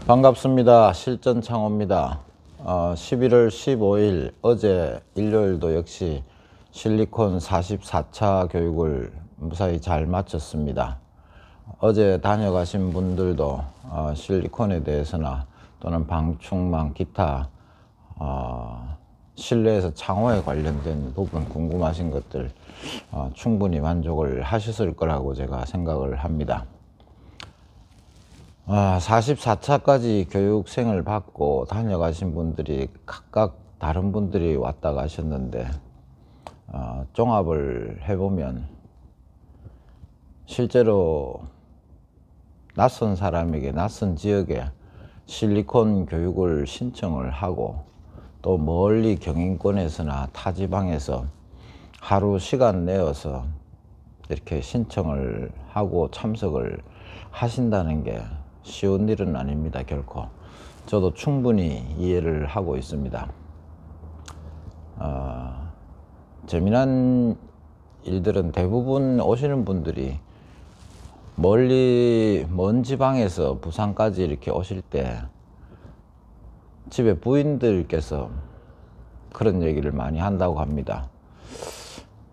반갑습니다. 실전창호입니다. 11월 15일 어제 일요일도 역시 실리콘 44차 교육을 무사히 잘 마쳤습니다. 어제 다녀가신 분들도 실리콘에 대해서나 또는 방충망 기타 실내에서 창호에 관련된 부분 궁금하신 것들 충분히 만족을 하셨을 거라고 제가 생각을 합니다. 44차까지 교육생을 받고 다녀가신 분들이 각각 다른 분들이 왔다 가셨는데 종합을 해보면 실제로 낯선 사람에게 낯선 지역에 실리콘 교육을 신청을 하고 또 멀리 경인권에서나 타 지방에서 하루 시간 내어서 이렇게 신청을 하고 참석을 하신다는 게 쉬운 일은 아닙니다. 결코. 저도 충분히 이해를 하고 있습니다. 재미난 일들은 대부분 오시는 분들이 멀리 먼 지방에서 부산까지 이렇게 오실 때 집에 부인들께서 그런 얘기를 많이 한다고 합니다.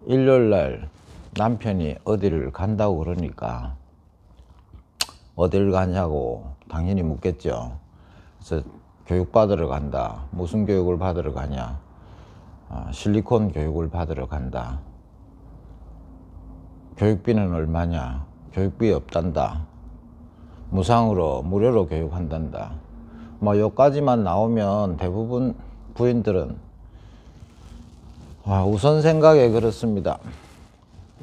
일요일날 남편이 어디를 간다고 그러니까 어딜 가냐고 당연히 묻겠죠. 그래서 교육받으러 간다. 무슨 교육을 받으러 가냐? 실리콘 교육을 받으러 간다. 교육비는 얼마냐? 교육비 없단다. 무상으로 무료로 교육한단다. 뭐 여기까지만 나오면 대부분 부인들은 우선 생각에 그렇습니다.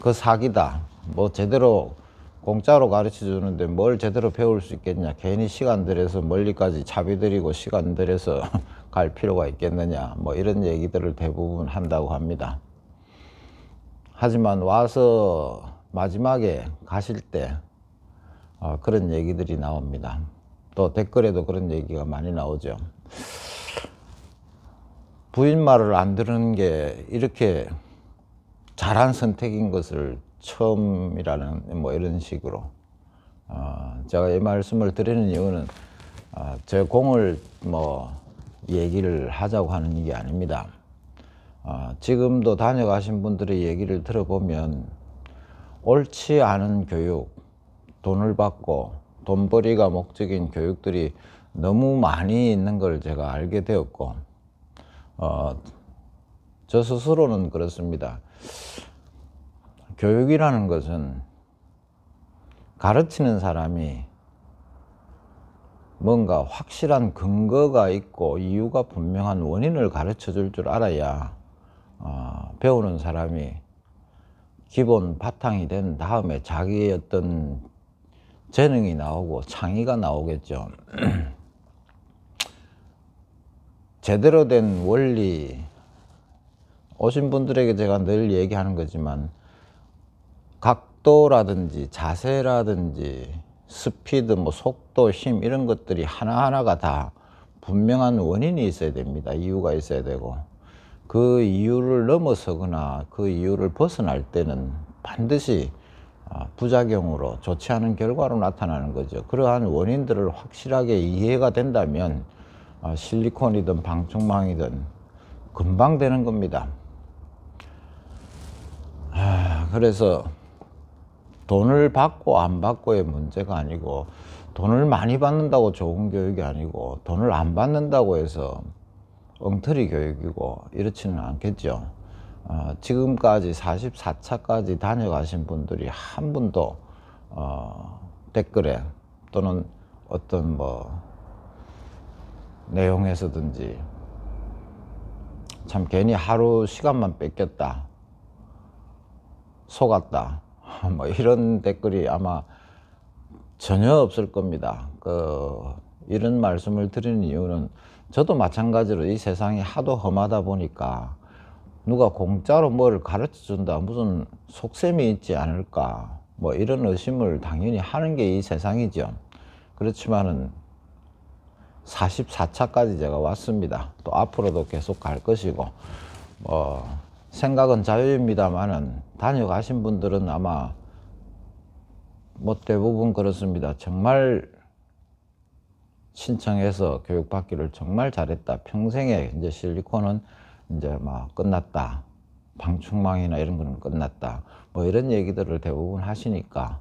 그 사기다. 뭐 제대로 공짜로 가르쳐 주는데 뭘 제대로 배울 수 있겠냐. 괜히 시간 들여서 멀리까지 차비 들이고 시간 들여서 갈 필요가 있겠느냐. 뭐 이런 얘기들을 대부분 한다고 합니다. 하지만 와서 마지막에 가실 때 그런 얘기들이 나옵니다. 또 댓글에도 그런 얘기가 많이 나오죠. 부인 말을 안 들은 게 이렇게 잘한 선택인 것을 처음이라는 뭐 이런 식으로 제가 이 말씀을 드리는 이유는 제 공을 뭐 얘기를 하자고 하는 게 아닙니다. 지금도 다녀가신 분들의 얘기를 들어보면 옳지 않은 교육, 돈을 받고 돈벌이가 목적인 교육들이 너무 많이 있는 걸 제가 알게 되었고 저 스스로는 그렇습니다. 교육이라는 것은 가르치는 사람이 뭔가 확실한 근거가 있고 이유가 분명한 원인을 가르쳐 줄 줄 알아야 배우는 사람이 기본 바탕이 된 다음에 자기의 어떤 재능이 나오고 창의가 나오겠죠. 제대로 된 원리, 오신 분들에게 제가 늘 얘기하는 거지만 각도라든지 자세라든지 스피드, 뭐 속도, 힘 이런 것들이 하나하나가 다 분명한 원인이 있어야 됩니다. 이유가 있어야 되고 그 이유를 넘어서거나 그 이유를 벗어날 때는 반드시 부작용으로 좋지 않은 결과로 나타나는 거죠. 그러한 원인들을 확실하게 이해가 된다면 실리콘이든 방충망이든 금방 되는 겁니다. 그래서 돈을 받고 안 받고의 문제가 아니고 돈을 많이 받는다고 좋은 교육이 아니고 돈을 안 받는다고 해서 엉터리 교육이고 이렇지는 않겠죠. 지금까지 44차까지 다녀가신 분들이 한 분도 댓글에 또는 어떤 뭐 내용에서든지 참 괜히 하루 시간만 뺏겼다, 속았다 뭐 이런 댓글이 아마 전혀 없을 겁니다. 이런 말씀을 드리는 이유는 저도 마찬가지로 이 세상이 하도 험하다 보니까 누가 공짜로 뭘 가르쳐 준다 무슨 속셈이 있지 않을까 뭐 이런 의심을 당연히 하는 게 이 세상이죠. 그렇지만은 44차까지 제가 왔습니다. 또 앞으로도 계속 갈 것이고 생각은 자유입니다만은 다녀가신 분들은 아마 뭐 대부분 그렇습니다. 정말 신청해서 교육받기를 정말 잘했다. 평생에 이제 실리콘은 이제 막 끝났다. 방충망이나 이런 거는 끝났다. 뭐 이런 얘기들을 대부분 하시니까,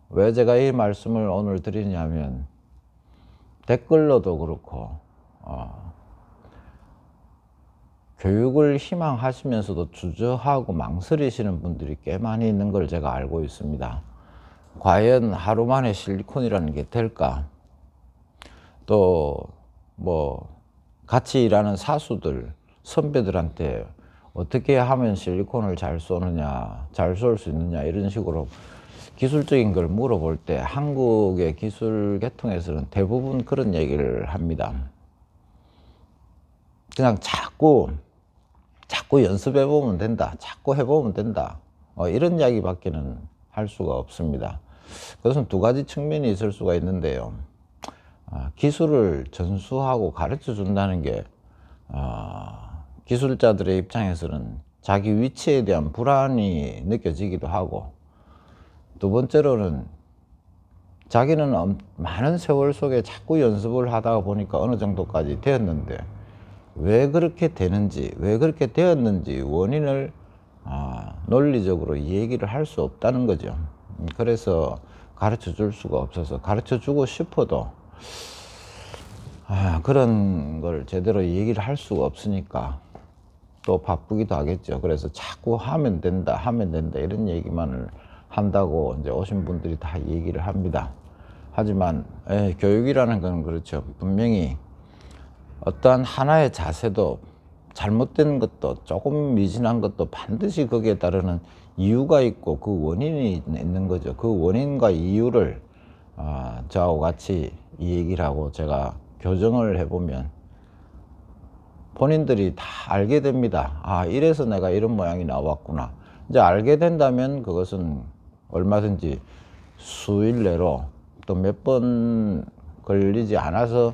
왜 제가 이 말씀을 오늘 드리냐면, 댓글로도 그렇고, 교육을 희망하시면서도 주저하고 망설이시는 분들이 꽤 많이 있는 걸 제가 알고 있습니다. 과연 하루 만에 실리콘이라는 게 될까? 또 뭐 같이 일하는 사수들, 선배들한테 어떻게 하면 실리콘을 잘 쏘느냐, 잘 쏠 수 있느냐 이런 식으로 기술적인 걸 물어볼 때 한국의 기술 계통에서는 대부분 그런 얘기를 합니다. 그냥 자꾸 연습해보면 된다. 자꾸 해보면 된다. 이런 이야기밖에는 할 수가 없습니다. 그것은 두 가지 측면이 있을 수가 있는데요. 기술을 전수하고 가르쳐 준다는 게 기술자들의 입장에서는 자기 위치에 대한 불안이 느껴지기도 하고, 두 번째로는 자기는 많은 세월 속에 자꾸 연습을 하다 보니까 어느 정도까지 되었는데 왜 그렇게 되는지, 왜 그렇게 되었는지 원인을 논리적으로 얘기를 할 수 없다는 거죠. 그래서 가르쳐 줄 수가 없어서, 가르쳐 주고 싶어도 그런 걸 제대로 얘기를 할 수가 없으니까 또 바쁘기도 하겠죠. 그래서 자꾸 하면 된다 이런 얘기만을 한다고 이제 오신 분들이 다 얘기를 합니다. 하지만 교육이라는 건 그렇죠. 분명히 어떠한 하나의 자세도 잘못된 것도 조금 미진한 것도 반드시 거기에 따르는 이유가 있고 그 원인이 있는 거죠. 그 원인과 이유를 저하고 같이 이 얘기를 하고 제가 교정을 해보면 본인들이 다 알게 됩니다. 이래서 내가 이런 모양이 나왔구나. 이제 알게 된다면 그것은 얼마든지 수일 내로 또 몇 번 걸리지 않아서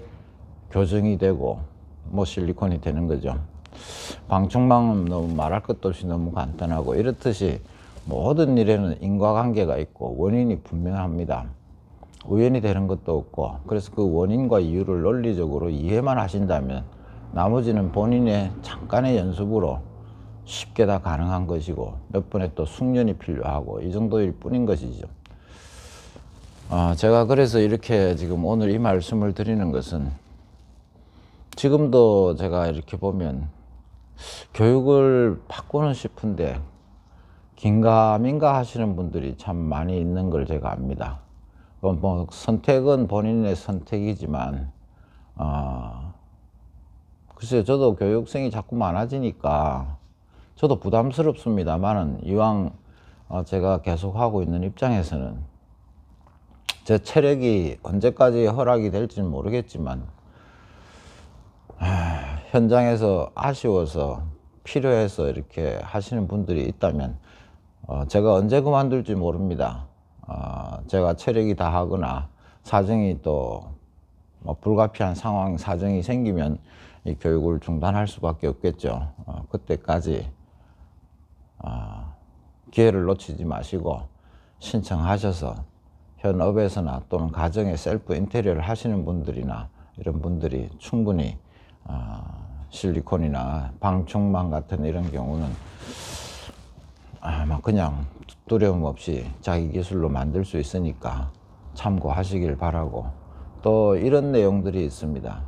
교정이 되고 뭐 실리콘이 되는 거죠. 방충망은 너무 말할 것도 없이 너무 간단하고, 이렇듯이 모든 일에는 인과관계가 있고 원인이 분명합니다. 우연히 되는 것도 없고, 그래서 그 원인과 이유를 논리적으로 이해만 하신다면 나머지는 본인의 잠깐의 연습으로 쉽게 다 가능한 것이고, 몇 번의 또 숙련이 필요하고, 이 정도일 뿐인 것이죠. 제가 그래서 이렇게 지금 오늘 이 말씀을 드리는 것은, 지금도 제가 이렇게 보면 교육을 받고는 싶은데 긴가민가 하시는 분들이 참 많이 있는 걸 제가 압니다. 뭐 선택은 본인의 선택이지만 글쎄요, 저도 교육생이 자꾸 많아지니까 저도 부담스럽습니다만은, 이왕 제가 계속 하고 있는 입장에서는 제 체력이 언제까지 허락이 될지는 모르겠지만, 현장에서 아쉬워서 필요해서 이렇게 하시는 분들이 있다면 제가 언제 그만둘지 모릅니다. 제가 체력이 다하거나 사정이 또 불가피한 상황, 사정이 생기면 이 교육을 중단할 수밖에 없겠죠. 그때까지 기회를 놓치지 마시고 신청하셔서 현업에서나 또는 가정에 셀프 인테리어를 하시는 분들이나 이런 분들이 충분히 실리콘이나 방충망 같은 이런 경우는 그냥 두려움 없이 자기 기술로 만들 수 있으니까 참고하시길 바라고, 또 이런 내용들이 있습니다.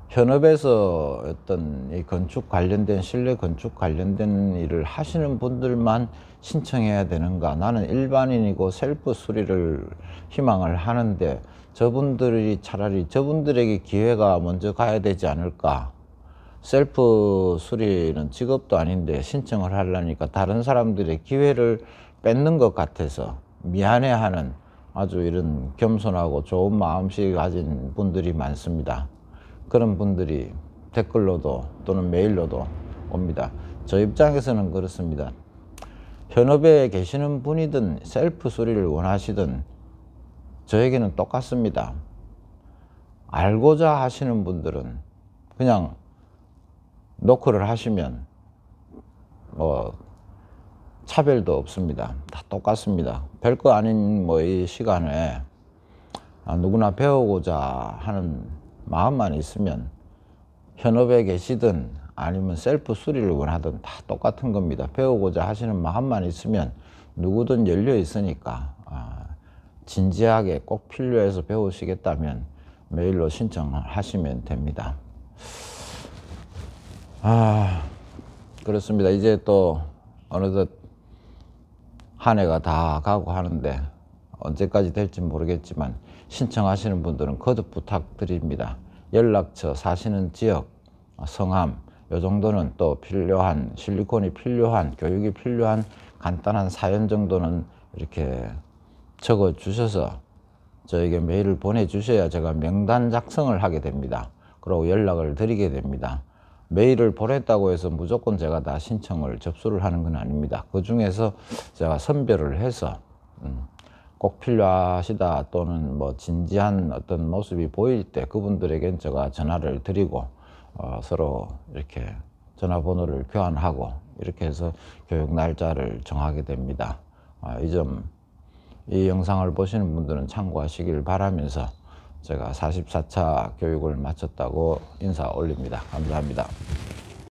현업에서 어떤 이 건축 관련된, 실내 건축 관련된 일을 하시는 분들만 신청해야 되는가? 나는 일반인이고 셀프 수리를 희망을 하는데 저분들이 차라리 저분들에게 기회가 먼저 가야 되지 않을까? 셀프 수리는 직업도 아닌데 신청을 하려니까 다른 사람들의 기회를 뺏는 것 같아서 미안해하는 아주 이런 겸손하고 좋은 마음씨 가진 분들이 많습니다. 그런 분들이 댓글로도 또는 메일로도 옵니다. 저 입장에서는 그렇습니다. 현업에 계시는 분이든 셀프 수리를 원하시든 저에게는 똑같습니다. 알고자 하시는 분들은 그냥 노크를 하시면 차별도 없습니다. 다 똑같습니다. 별거 아닌 이 시간에 누구나 배우고자 하는 마음만 있으면 현업에 계시든 아니면 셀프 수리를 원하든 다 똑같은 겁니다. 배우고자 하시는 마음만 있으면 누구든 열려 있으니까 진지하게 꼭 필요해서 배우시겠다면 메일로 신청하시면 됩니다. 그렇습니다. 이제 또 어느덧 한 해가 다 가고 하는데 언제까지 될지 모르겠지만 신청하시는 분들은 거듭 부탁드립니다. 연락처, 사시는 지역, 성함 요 정도는 또 필요한, 실리콘이 필요한, 교육이 필요한 간단한 사연 정도는 이렇게 적어 주셔서 저에게 메일을 보내주셔야 제가 명단 작성을 하게 됩니다. 그리고 연락을 드리게 됩니다. 메일을 보냈다고 해서 무조건 제가 다 신청을 접수를 하는 건 아닙니다. 그 중에서 제가 선별을 해서 꼭 필요하시다 또는 뭐 진지한 어떤 모습이 보일 때 그분들에겐 제가 전화를 드리고 서로 이렇게 전화번호를 교환하고 이렇게 해서 교육 날짜를 정하게 됩니다. 이 영상을 보시는 분들은 참고하시길 바라면서 제가 44차 교육을 마쳤다고 인사 올립니다. 감사합니다.